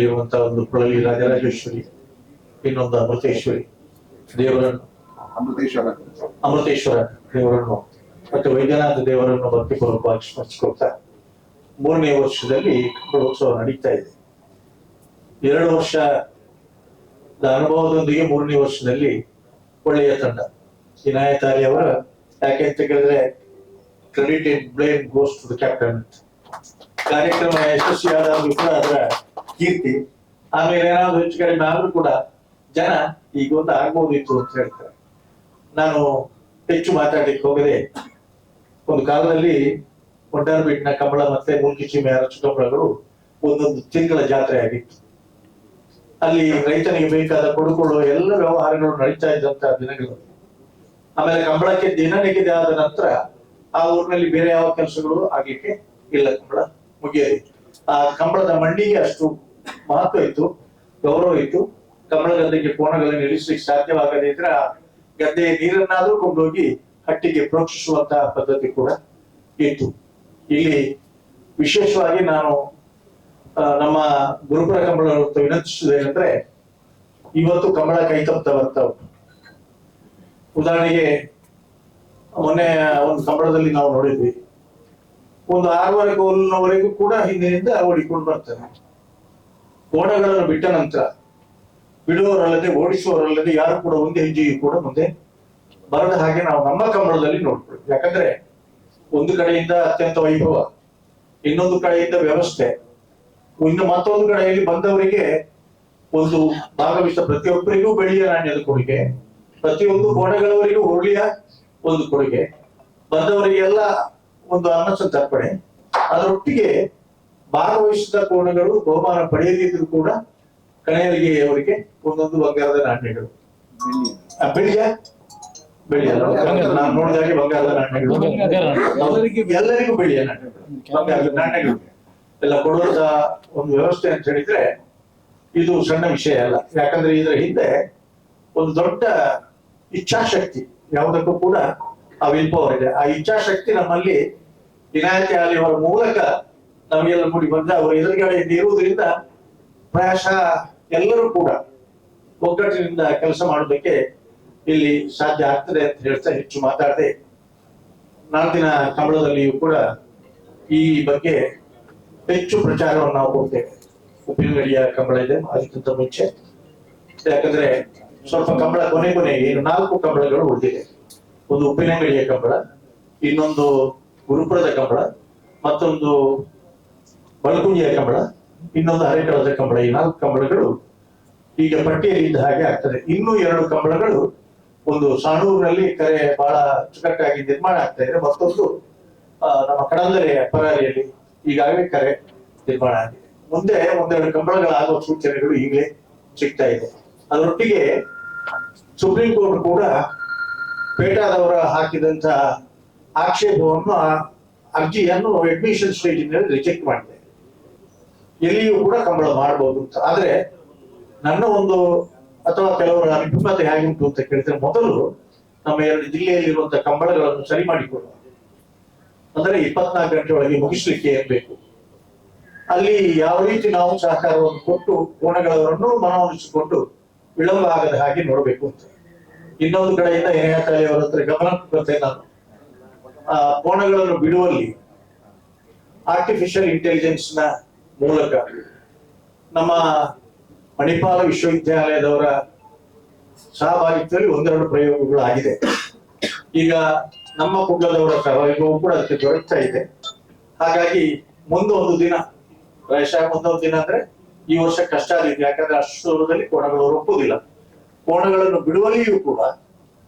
ಇರುವಂತಹ ಒಂದು ಕೊಳಲಿ ರಾಜರಾಜೇಶ್ವರಿ, ಇನ್ನೊಂದು ಅಮೃತೇಶ್ವರಿ ದೇವರನ್ನು, ಅಮೃತೇಶ್ವರ ದೇವರನ್ನು ಮತ್ತು ವೈದ್ಯನಾಥ ದೇವರನ್ನು ಭಕ್ತಿಪೂರ್ವಕವಾಗಿ ಸ್ಮರಿಸಿಕೊಳ್ತಾ 3ನೇ ವರ್ಷದಲ್ಲಿ ಕಂಬಳೋತ್ಸವ ನಡೀತಾ ಇದೆ. 2 ವರ್ಷದ ಅನುಭವದೊಂದಿಗೆ 3ನೇ ವರ್ಷದಲ್ಲಿ ಒಳ್ಳೆಯ ತಂಡ ಇನಾಯತಾಲಿ ಅವರ, ಯಾಕೆ ಅಂತ ಕೇಳಿದ್ರೆ credit and blame goes to the captain. ಕಾರ್ಯಕ್ರಮ ಯಶಸ್ವಿಯಾದಾಗಲೂ ಕೂಡ ಅದರ ಕೀರ್ತಿ, ಆಮೇಲೆ ಏನಾದ್ರು ಹೆಚ್ಚು ಕಡಿಮೆ ಆದ್ರೂ ಕೂಡ ಜನ ಈಗ ಒಂದು ಆಗ್ಬೋದಿತ್ತು ಅಂತ ಹೇಳ್ತಾರೆ. ನಾನು ಹೆಚ್ಚು ಮಾತಾಡ್ಲಿಕ್ಕೆ ಹೋಗದೆ, ಒಂದು ಕಾಲದಲ್ಲಿ ಒಡ್ಡಾರ್ಬೀಟ್ನ ಕಂಬಳ ಮತ್ತೆ ಮುಲ್ಕಿಚಿಮೆ ಅರಚು ಕಂಬಳಗಳು ಒಂದೊಂದು ತಿಂಗಳ ಜಾತ್ರೆ ಆಗಿತ್ತು. ಅಲ್ಲಿ ರೈತನಿಗೆ ಬೇಕಾದ ಕೊಡುಕೊಳ್ಳುವ ಎಲ್ಲ ವ್ಯವಹಾರಗಳು ನಡೀತಾ ಇದ್ದಂತಹ ದಿನಗಳು. ಆಮೇಲೆ ಕಂಬಳಕ್ಕೆ ದಿನ ನಿಗದಿ ಆದ ನಂತರ ಆ ಊರಿನಲ್ಲಿ ಬೇರೆ ಯಾವ ಕೆಲಸಗಳು ಆಗ್ಲಿಕ್ಕೆ ಇಲ್ಲ, ಕಂಬಳ ಮುಗಿಯದೆ. ಆ ಕಂಬಳದ ಮಂಡಿಗೆ ಅಷ್ಟು ಮಹತ್ವ ಇತ್ತು, ಗೌರವ ಇತ್ತು. ಕಂಬಳ ಗದ್ದೆಗೆ ಕೋಣಗಳನ್ನು ಇಳಿಸ್ಲಿಕ್ಕೆ ಸಾಧ್ಯವಾಗದೇ ಇದ್ರೆ ಆ ಗದ್ದೆಯ ನೀರನ್ನಾದ್ರೂ ಕೊಂಡೋಗಿ ಹಟ್ಟಿಗೆ ಪ್ರೋಕ್ಷಿಸುವಂತಹ ಪದ್ಧತಿ ಕೂಡ ಇತ್ತು. ಇಲ್ಲಿ ವಿಶೇಷವಾಗಿ ನಾನು ನಮ್ಮ ಗುರುಪುರ ಕಂಬಳ ವಿನಂತಿಸುವುದೇನೆಂದ್ರೆ, ಇವತ್ತು ಕಂಬಳ ಕೈ ತಪ್ತವಂತ. ಉದಾಹರಣೆಗೆ ಮೊನ್ನೆ ಒಂದು ಕಂಬಳದಲ್ಲಿ ನಾವು ನೋಡಿದ್ವಿ, ಒಂದು 6 ಗೋಲಿನವರೆಗೂ ಕೂಡ ಹಿಂದಿನಿಂದ ಓಡಿಕೊಂಡು ಬರ್ತಾನೆ. ಕೋಣಗಳನ್ನು ಬಿಟ್ಟ ನಂತರ ಬಿಡುವವರಲ್ಲದೆ ಓಡಿಸುವವರಲ್ಲದೆ ಯಾರು ಕೂಡ ಒಂದು ಹೆಜ್ಜೆಯೂ ಕೂಡ ಮುಂದೆ ಬರದ ಹಾಗೆ ನಾವು ನಮ್ಮ ಕಂಬಳದಲ್ಲಿ ನೋಡ್ಕೊಳ್ತೀವಿ. ಯಾಕಂದ್ರೆ ಒಂದು ಕಡೆಯಿಂದ ಅತ್ಯಂತ ವೈಭವ, ಇನ್ನೊಂದು ಕಡೆಯಿಂದ ವ್ಯವಸ್ಥೆ, ಇನ್ನು ಮತ್ತೊಂದು ಕಡೆಯಲ್ಲಿ ಬಂದವರಿಗೆ ಒಂದು ಭಾಗವಹಿಸಿದ ಪ್ರತಿಯೊಬ್ಬರಿಗೂ ಬೆಳ್ಳಿಯ ನಾಣ್ಯದ ಕೊಡುಗೆ, ಪ್ರತಿಯೊಂದು ಕೋಣೆಗಳವರಿಗೂ ಒಳ್ಳೆಯ ಒಂದು ಕೊಡುಗೆ, ಬಂದವರಿಗೆಲ್ಲ ಒಂದು ಅನ್ನ ಸಂತರ್ಪಣೆ. ಅದರೊಟ್ಟಿಗೆ ಭಾಗವಹಿಸಿದ ಕೋಣಗಳು ಬಹುಮಾನ ಪಡೆಯದಿದ್ರು ಕೂಡ ಕಣೆಯರಿಗೆ ಅವರಿಗೆ ಒಂದೊಂದು ಬಂಗಾರದ ನಾಣ್ಯಗಳು, ಬೆಳ್ಳಿಯ ನಾನು ನೋಡಿದಾಗೆ ಬಂಗಾರದ ನಾಣ್ಯಗಳು, ಎಲ್ಲರಿಗೂ ಬೆಳ್ಳಿಯ ನಾಣ್ಯಗಳು, ಬಂಗಾರದ ನಾಣ್ಯಗಳು ಎಲ್ಲ ಕೊಡುವಂತ ಒಂದು ವ್ಯವಸ್ಥೆ ಅಂತ ಹೇಳಿದ್ರೆ ಇದು ಸಣ್ಣ ವಿಷಯ ಅಲ್ಲ. ಯಾಕಂದ್ರೆ ಇದರ ಹಿಂದೆ ಒಂದು ದೊಡ್ಡ ಇಚ್ಛಾಶಕ್ತಿ, ಯಾವುದಕ್ಕೂ ಕೂಡ ಆ ವಿಲ್ ಪವರ್ ಇದೆ. ಆ ಇಚ್ಛಾಶಕ್ತಿ ನಮ್ಮಲ್ಲಿ ವಿನಾಯತಿ ಆಲಿ ಅವರ ಮೂಲಕ ನಮಗೆಲ್ಲ ಮೂಡಿ ಬಂದ, ಅವರ ಎದುರುಗಡೆ ಇರುವುದರಿಂದ ಪ್ರಾಯಶಃ ಎಲ್ಲರೂ ಕೂಡ ಒಗ್ಗಟ್ಟಿನಿಂದ ಕೆಲಸ ಮಾಡೋದಕ್ಕೆ ಇಲ್ಲಿ ಸಾಧ್ಯ ಆಗ್ತದೆ ಅಂತ ಹೇಳ್ತಾ ಹೆಚ್ಚು ಮಾತಾಡದೆ, ನಾಲ್ಕಿನ ಕಂಬಳದಲ್ಲಿಯೂ ಕೂಡ ಈ ಬಗ್ಗೆ ಹೆಚ್ಚು ಪ್ರಚಾರವನ್ನು ನಾವು ಕೊಡ್ತೇವೆ. ಉಪ್ಪಿನಗಡಿಯ ಕಂಬಳ ಇದೆ ಅದಕ್ಕಿಂತ ಮುಂಚೆ, ಯಾಕಂದ್ರೆ ಸ್ವಲ್ಪ ಕಂಬಳ ಕೊನೆಗೆ ಏನು 4 ಕಂಬಳಗಳು ಉಳಿದಿದೆ. ಒಂದು ಉಪ್ಪಿನಂಗಡಿಯ ಕಂಬಳ, ಇನ್ನೊಂದು ಗುರುಪುರದ ಕಂಬಳ, ಮತ್ತೊಂದು ಬಲಕುಂಜಿಯ ಕಂಬಳ, ಇನ್ನೊಂದು ಹರೇಕಳದ ಕಂಬಳ. ಈ 4 ಕಂಬಳಗಳು ಈಗ ಪಟ್ಟಿಯಲ್ಲಿ ಇದ್ದ ಹಾಗೆ ಆಗ್ತದೆ. ಇನ್ನೂ 2 ಕಂಬಳಗಳು, ಒಂದು ಸಾಣೂರಿನಲ್ಲಿ ಕರೆ ಬಹಳ ಅಚ್ಚುಕಟ್ಟಾಗಿ ನಿರ್ಮಾಣ ಆಗ್ತಾ ಇದೆ, ಮತ್ತೊಂದು ನಮ್ಮ ಕಡಂದರೆಯ ಪರಾರಿಯಲ್ಲಿ ಈಗಾಗಲೇ ಕರೆ ನಿರ್ಮಾಣ ಆಗಿದೆ. ಮುಂದೆ 1-2 ಕಂಬಳಗಳಾಗುವ ಸೂಚನೆಗಳು ಈಗಲೇ ಸಿಗ್ತಾ ಇದೆ. ಅದರೊಟ್ಟಿಗೆ ಸುಪ್ರೀಂ ಕೋರ್ಟ್ ಕೂಡ ಪೇಟಾದವರ ಹಾಕಿದಂತ ಆಕ್ಷೇಪವನ್ನು, ಅರ್ಜಿಯನ್ನು ಅಡ್ಮಿಷನ್ ಸ್ಟೇಜಿನಲ್ಲಿ ರಿಜೆಕ್ಟ್ ಮಾಡಿದೆ. ಎಲ್ಲಿಯೂ ಕೂಡ ಕಂಬಳ ಮಾಡಬಹುದು ಅಂತ. ಆದ್ರೆ ನನ್ನ ಒಂದು ಅಥವಾ ಕೆಲವರ ಅಭಿಮತ ಹೇಗುಂಟು ಅಂತ ಕೇಳಿದ್ರೆ, ಮೊದಲು ನಮ್ಮ 2 ಜಿಲ್ಲೆಯಲ್ಲಿರುವಂತಹ ಕಂಬಳಗಳನ್ನು ಸರಿ ಮಾಡಿಕೊಳ್ಳುವ, ಅಂದ್ರೆ 24 ಗಂಟೆ ಒಳಗೆ ಮುಗಿಸ್ಲಿಕ್ಕೆ ಏನ್ಬೇಕು, ಅಲ್ಲಿ ಯಾವ ರೀತಿ ನಾವು ಸಹಕಾರವನ್ನು ಕೊಟ್ಟು ಕೋಣಗಳವರನ್ನು ಮನವೊಲಿಸಿಕೊಂಡು ವಿಳಂಬ ಆಗದ ಹಾಗೆ ನೋಡ್ಬೇಕು ಅಂತ. ಇನ್ನೊಂದು ಕಡೆಯಿಂದ ಏನಾಗ್ತಾರೆ ಅವರ ಹತ್ರ ಗಮನ ಕೊಡ್ತೇನೆ ನಾನು, ಆ ಕೋಣಗಳನ್ನು ಬಿಡುವಲ್ಲಿ ಆರ್ಟಿಫಿಷಿಯಲ್ ಇಂಟೆಲಿಜೆನ್ಸ್ ನ ಮೂಲಕ ನಮ್ಮ ಮಣಿಪಾಲ ವಿಶ್ವವಿದ್ಯಾಲಯದವರ ಸಹಭಾಗಿತ್ವದಲ್ಲಿ 1-2 ಪ್ರಯೋಗಗಳು ಆಗಿದೆ. ಈಗ ನಮ್ಮ ಕುಗ್ಗದವರ ಸಹಭಾಗಿತ್ವವು ಕೂಡ ಅದಕ್ಕೆ ದೊರಕ್ತಾ ಇದೆ. ಹಾಗಾಗಿ ಮುಂದೊಂದು ದಿನ, ಪ್ರಾಯಶಃ ಮುಂದೊಂದು ದಿನ ಅಂದ್ರೆ ಈ ವರ್ಷ ಕಷ್ಟ ಆಗಿದೆ, ಯಾಕಂದ್ರೆ ಅಷ್ಟು ದೂರದಲ್ಲಿ ಕೋಣಗಳು ಒಪ್ಪುವುದಿಲ್ಲ. ಕೋಣಗಳನ್ನು ಬಿಡುವಲ್ಲಿಯೂ ಕೂಡ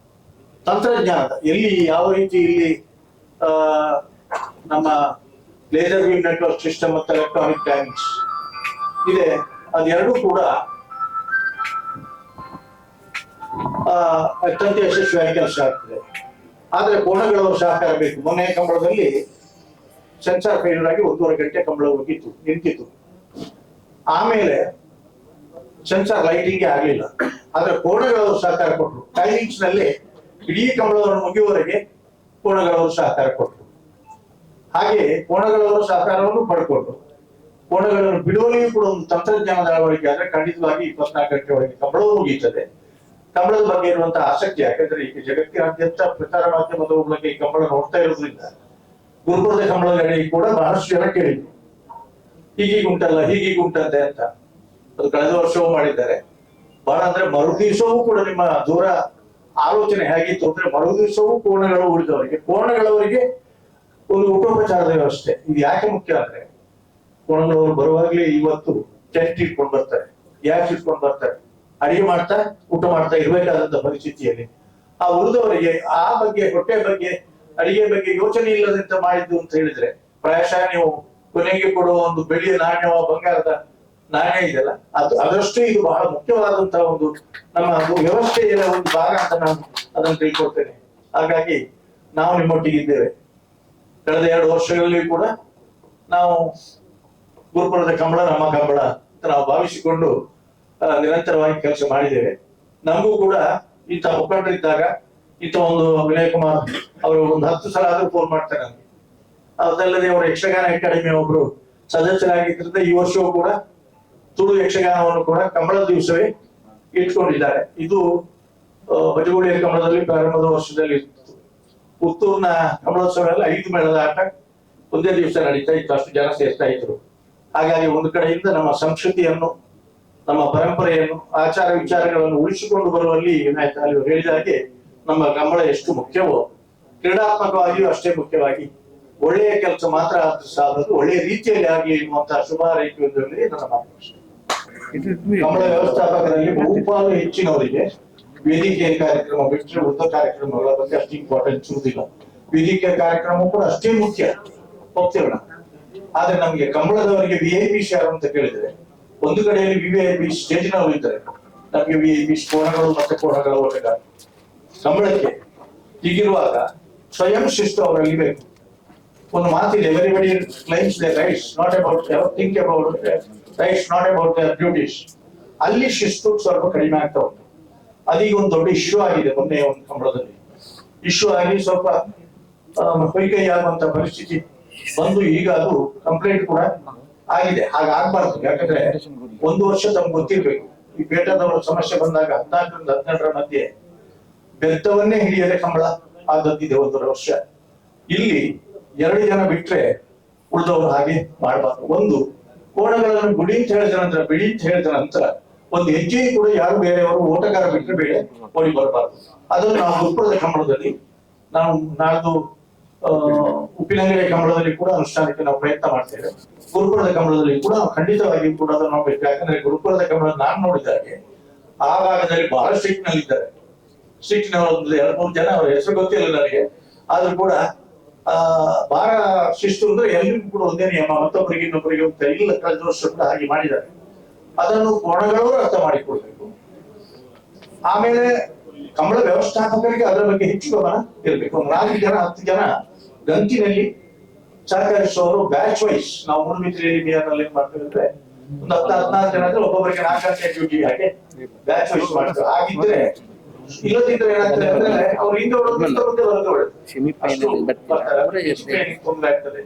ತಂತ್ರಜ್ಞಾನದ ಎಲ್ಲಿ ಯಾವ ರೀತಿ ಇಲ್ಲಿ ನಮ್ಮ ಲೇಸರ್ ಬೀಮ್ ನೆಟ್ವರ್ಕ್ ಸಿಸ್ಟಮ್ ಮತ್ತು ಎಲೆಕ್ಟ್ರಾನಿಕ್ ಟೈಮಿಂಗ್ಸ್ ಇದೆ, ಅದೆರಡೂ ಕೂಡ ಅತ್ಯಂತ ಯಶಸ್ವಿಯಾಗಿ ಕೆಲಸ ಆಗ್ತದೆ. ಆದ್ರೆ ಕೋಣಗಳವರು ಸಹಕಾರ ಬೇಕು. ಮೊನ್ನೆ ಕಂಬಳದಲ್ಲಿ ಸೆನ್ಸಾರ್ ಫೇಲ್ಯೂರ್ ಆಗಿ 1.5 ಗಂಟೆ ಕಂಬಳ ನಿಂತಿತ್ತು. ಆಮೇಲೆ ಸೆನ್ಸಾರ್ ಲೈಟಿಂಗ್ ಆಗ್ಲಿಲ್ಲ, ಆದ್ರೆ ಕೋಣಗಳವರು ಸಹಕಾರ ಕೊಟ್ಟರು. ಟೈಮಿಂಗ್ಸ್ ನಲ್ಲಿ ಇಡೀ ಕಂಬಳವನ್ನು ಮುಗಿಯುವವರೆಗೆ ಕೋಣಗಳವರು ಸಹಕಾರ ಕೊಟ್ಟರು. ಹಾಗೆ ಕೋಣಗಳವರು ಸಹಕಾರವನ್ನು ಪಡ್ಕೊಂಡು ಕೋಣಗಳನ್ನು ಬಿಡುವಲ್ಲಿಯೂ ಕೂಡ ಒಂದು ತಂತ್ರಜ್ಞಾನದ ಅಳವಡಿಕೆ ಆದ್ರೆ ಖಂಡಿತವಾಗಿ 24 ಗಂಟೆ ಒಳಗೆ ಕಂಬಳವೂ ಮುಗಿಯುತ್ತದೆ. ಕಂಬಳದ ಬಗ್ಗೆ ಇರುವಂತಹ ಆಸಕ್ತಿ, ಯಾಕಂದ್ರೆ ಈಗ ಜಗತ್ತಿನಾದ್ಯಂತ ಪ್ರಚಾರ ಮಾಧ್ಯಮದ ಮೂಲಕ ಈ ಕಂಬಳ ನೋಡ್ತಾ ಇರೋದ್ರಿಂದ ಗುರುಪುರದ ಕಂಬಳದಲ್ಲಿ ಕೂಡ ಬಹಳಷ್ಟು ಜನ ಕೇಳಿದ್ರು, ಹೀಗೀಗುಂಟಲ್ಲ ಹೀಗೀಗುಂಟಂತೆ ಅಂತ. ಅದು ಕಳೆದ ವರ್ಷವೂ ಮಾಡಿದ್ದಾರೆ. ಬಹಳ ಅಂದ್ರೆ ಮರುದಿವಸವೂ ಕೂಡ ನಿಮ್ಮ ದೂರ ಆಲೋಚನೆ ಹೇಗಿತ್ತು ಅಂದ್ರೆ, ಮರುದಿವಸವೂ ಕೋಣಗಳು ಉಳಿದವರಿಗೆ, ಕೋಣಗಳವರಿಗೆ ಒಂದು ಊಟೋಪಚಾರದ ವ್ಯವಸ್ಥೆ. ಇದು ಯಾಕೆ ಮುಖ್ಯ ಅಂದ್ರೆ, ಕೋಣಗಳವರು ಬರುವಾಗ್ಲೇ ಇವತ್ತು ಟೆಂಟ್ ಇಟ್ಕೊಂಡು ಬರ್ತಾರೆ, ಗ್ಯಾಸ್ ಇಟ್ಕೊಂಡು ಬರ್ತಾರೆ, ಅಡಿಗೆ ಮಾಡ್ತಾ ಊಟ ಮಾಡ್ತಾ ಇರ್ಬೇಕಾದಂತ ಪರಿಸ್ಥಿತಿಯಲ್ಲಿ ಆ ಉಳಿದವರಿಗೆ ಆ ಬಗ್ಗೆ, ಹೊಟ್ಟೆ ಬಗ್ಗೆ, ಅಡಿಗೆ ಬಗ್ಗೆ ಯೋಚನೆ ಇಲ್ಲದಂತ ಮಾಡಿದ್ದು ಅಂತ ಹೇಳಿದ್ರೆ, ಪ್ರಾಯಶಃ ನೀವು ಕೊನೆಗೆ ಕೊಡುವ ಒಂದು ಬೆಳ್ಳಿಯ ನಾಣ್ಯ, ಬಂಗಾರದ ನಾಣ್ಯ ಇದೆಯಲ್ಲ, ಅದರಷ್ಟು ಇದು ಬಹಳ ಮುಖ್ಯವಾದಂತಹ ಒಂದು ನಮ್ಮ ವ್ಯವಸ್ಥೆಯ ಒಂದು ಭಾಗ ಅಂತ ನಾನು ಅದನ್ನು ತಿಳ್ಕೊಳ್ತೇನೆ. ಹಾಗಾಗಿ ನಾವು ನಿಮ್ಮೊಟ್ಟಿಗೆ ಇದ್ದೇವೆ. ಕಳೆದ 2 ವರ್ಷಗಳಲ್ಲಿ ಕೂಡ ನಾವು ಗುರುಪುರದ ಕಂಬಳ ನಮ್ಮ ಕಂಬಳ ಅಂತ ನಾವು ಭಾವಿಸಿಕೊಂಡು ನಿರಂತರವಾಗಿ ಕೆಲಸ ಮಾಡಿದ್ದೇವೆ. ನಮಗೂ ಕೂಡ ಇಂಥ ಮುಖಂಡರಿದ್ದಾಗ, ಇಂಥ ಒಂದು ವಿನಯ್ ಕುಮಾರ್ ಅವರು ಒಂದು 10 ಸಲ ಆದ್ರೂ ಫೋನ್ ಮಾಡ್ತಾರೆ ನಮ್ಗೆ. ಅದಲ್ಲದೆ ಅವರು ಯಕ್ಷಗಾನ ಅಕಾಡೆಮಿ ಒಬ್ರು ಸದಸ್ಯರಾಗಿದ್ದರಿಂದ ಈ ವರ್ಷವೂ ಕೂಡ ತುಳು ಯಕ್ಷಗಾನವನ್ನು ಕೂಡ ಕಂಬಳದ ದಿವಸವೇ ಇಟ್ಕೊಂಡಿದ್ದಾರೆ. ಇದು ಬಜಗೋಳಿಯ ಕಂಬಳದಲ್ಲಿ ಪ್ರಾರಂಭದ ವರ್ಷದಲ್ಲಿ ಇತ್ತು. ಪುತ್ತೂರಿನ ಕಂಬಳೋತ್ಸವ ಎಲ್ಲ 5 ಮೇಳದ ಆಟ ಒಂದೇ ದಿವಸ ನಡೀತಾ ಇತ್ತು, ಅಷ್ಟು ಜನ ಸೇರ್ತಾ ಇದ್ರು. ಹಾಗಾಗಿ ಒಂದು ಕಡೆಯಿಂದ ನಮ್ಮ ಸಂಸ್ಕೃತಿಯನ್ನು, ನಮ್ಮ ಪರಂಪರೆಯನ್ನು, ಆಚಾರ ವಿಚಾರಗಳನ್ನು ಉಳಿಸಿಕೊಂಡು ಬರುವಲ್ಲಿ ವಿನಾಯಕ ಅಲ್ಲಿ ಹೇಳಿದ ಹಾಗೆ ನಮ್ಮ ಕಂಬಳ ಎಷ್ಟು ಮುಖ್ಯವೋ, ಕ್ರೀಡಾತ್ಮಕವಾಗಿಯೂ ಅಷ್ಟೇ ಮುಖ್ಯವಾಗಿ ಒಳ್ಳೆಯ ಕೆಲಸ ಮಾತ್ರ ಆದ್ರೂ ಸಾಲದು, ಒಳ್ಳೆಯ ರೀತಿಯಲ್ಲಿ ಆಗಲಿ ಎನ್ನುವಂತಹ ಶುಭ ಹಾರೈಕೆಯಲ್ಲಿ ನನ್ನ ಮಾತು. ಕಂಬಳ ವ್ಯವಸ್ಥಾಪಕರಲ್ಲಿ ಬಹುಪಾಲು ಹೆಚ್ಚಿನವರಿಗೆ ವೇದಿಕೆಯ ಕಾರ್ಯಕ್ರಮ ಬಿಟ್ಟರೆ ಉಳಿದ ಕಾರ್ಯಕ್ರಮಗಳ ಬಗ್ಗೆ ಅಷ್ಟು ಇಂಪಾರ್ಟೆನ್ಸ್ ಇರುವುದಿಲ್ಲ. ವೇದಿಕೆಯ ಕಾರ್ಯಕ್ರಮ ಕೂಡ ಅಷ್ಟೇ ಮುಖ್ಯ, ಹೋಗ್ತೇವೆ. ಆದ್ರೆ ನಮ್ಗೆ ಕಂಬಳದವರಿಗೆ VIP ಯಾರು ಅಂತ ಕೇಳಿದ್ರೆ, ಒಂದು ಕಡೆಯಲ್ಲಿ VIP ಸ್ಟೇಜಿನವರು ಇದ್ದಾರೆ, ನಮ್ಗೆ VIP ಕೋಣಗಳು ಮತ್ತೆ ಕೋಣಗಳ ಓಟಗಾರ. ಕಂಬಳಕ್ಕೆ ಹೀಗಿರುವಾಗ ಸ್ವಯಂ ಶಿಸ್ತು ಅವರಲ್ಲಿ ಬೇಕು. ಒಂದು ಮಾತಿದೆ, everybody claims their rights, not about think about rights, not about their duties. ಅಲ್ಲಿ ಶಿಸ್ತು ಸ್ವಲ್ಪ ಕಡಿಮೆ ಆಗ್ತಾ ಉಂಟು. ಅದೀಗ ಒಂದು ದೊಡ್ಡ ಇಶ್ಯೂ ಆಗಿದೆ. ಮೊನ್ನೆ ಒಂದು ಕಂಬಳದಲ್ಲಿ ಇಶ್ಯೂ ಆಗಿ ಸ್ವಲ್ಪ ಹೊಯ್ಕೈ ಆಗುವಂತ ಪರಿಸ್ಥಿತಿ ಬಂದು ಈಗ ಅದು ಕಂಪ್ಲೇಂಟ್ ಕೂಡ ಆಗಿದೆ. ಹಾಗಾಗ್ಬಾರ್ದು. ಯಾಕಂದ್ರೆ 1 ವರ್ಷ ತಮ್ಗೆ ಗೊತ್ತಿರ್ಬೇಕು, ಈ ಪೇಟದವರ ಸಮಸ್ಯೆ ಬಂದಾಗ 14ರಿಂದ 18ರ ಮಧ್ಯೆ ಬೆತ್ತವನ್ನೇ ಹಿಡಿಯದೆ ಕಂಬಳ ಆದದ್ದಿದೆ 1 ವರ್ಷ. ಇಲ್ಲಿ 2 ಜನ ಬಿಟ್ರೆ ಉಳಿದವರು ಹಾಗೆ ಮಾಡಬಾರ್ದು. ಒಂದು, ಕೋಣಗಳನ್ನು ಗುಡಿ ಅಂತ ಹೇಳಿದ ನಂತರ, ಬಿಡಿ ಅಂತ ಹೇಳಿದ ನಂತರ ಒಂದು ಹೆಜ್ಜೆ ಕೂಡ ಯಾರು ಬೇರೆಯವರು ಓಟಗಾರ ಬಿಟ್ಟರೆ ಬೇರೆ ಓಡಿ ಬರಬಾರ್ದು. ಅದನ್ನು ನಾವು ಗುರುಪುರದ ಕಂಬಳದಲ್ಲಿ, ನಾವು ನಾಳ್ದು ಉಪ್ಪಿನಂಗಡಿ ಕಂಬಳದಲ್ಲಿ ಕೂಡ ಅನುಷ್ಠಾನಕ್ಕೆ ನಾವು ಪ್ರಯತ್ನ ಮಾಡ್ತೇವೆ. ಗುರುಪುರದ ಕಂಬಳದಲ್ಲಿ ಕೂಡ ನಾವು ಖಂಡಿತವಾಗಿಯೂ ಕೂಡ ಅದನ್ನು ನೋಡ್ಬೇಕು. ಯಾಕಂದ್ರೆ ಗುರುಪುರದ ಕಂಬಳ ನಾನು ನೋಡಿದಾಗೆ ಆ ಭಾಗದಲ್ಲಿ ಬಹಳ ಸ್ಟ್ರಿಕ್ಟ್ ನಲ್ಲಿ ಇದ್ದಾರೆ. ಸ್ಟ್ರಿಕ್ಟ್ ನ ಒಂದು 2-3 ಜನ, ಅವರ ಹೆಸರು ಗೊತ್ತಿಲ್ಲ ನನಗೆ, ಆದ್ರೂ ಕೂಡ ಬಹಳ ಶಿಸ್ತು ಅಂದ್ರೆ ಎಲ್ರಿಗೂ ಕೂಡ ಒಂದೇ ನಿಯಮ, ಮತ್ತೊಬ್ಬರಿಗೆ ಇನ್ನೊಬ್ಬರಿಗೆ ಅಂತ ಇಲ್ಲ. ಕಳೆದ ವರ್ಷ ಕೂಡ ಹಾಗೆ ಮಾಡಿದ್ದಾರೆ. ಅದನ್ನು ಕೋಣಗಳವರು ಅರ್ಥ ಮಾಡಿಕೊಳ್ಬೇಕು. ಆಮೇಲೆ ಕಂಬಳ ವ್ಯವಸ್ಥಾಪಕರಿಗೆ ಅದರ ಬಗ್ಗೆ ಹೆಚ್ಚು ಗಮನ ಇರಬೇಕು. ಒಂದು 4 ಜನ 10 ಜನ ಗಂಟಿನಲ್ಲಿ ಸಹಕರಿಸುವವರು ಬ್ಯಾಚ್ ವೈಸ್. ನಾವು ಮುನ್ಮಿತ್ರಿಯಲ್ಲಿ ಏನ್ ಮಾಡ್ತೇವೆ ಅಂದ್ರೆ, ಒಂದು 10-14 ಜನ ಅಂದ್ರೆ ಒಬ್ಬೊಬ್ಬರಿಗೆ 4 ಗಂಟೆ ಡ್ಯೂಟಿ ಹಾಗೆ ಬ್ಯಾಚ್ ವೈಸ್ ಮಾಡ್ತೇವೆ. ಆಗಿದ್ರೆ ಇಲ್ಲದಿದ್ರೆ ಏನಾಗ್ತದೆ ಅಂದ್ರೆ ಅವ್ರು ಹಿಂದೆ ಹೊಡೆದು ಮುಂದೆ ಹೊಡೆದು ತೊಂದರೆ ಆಗ್ತದೆ.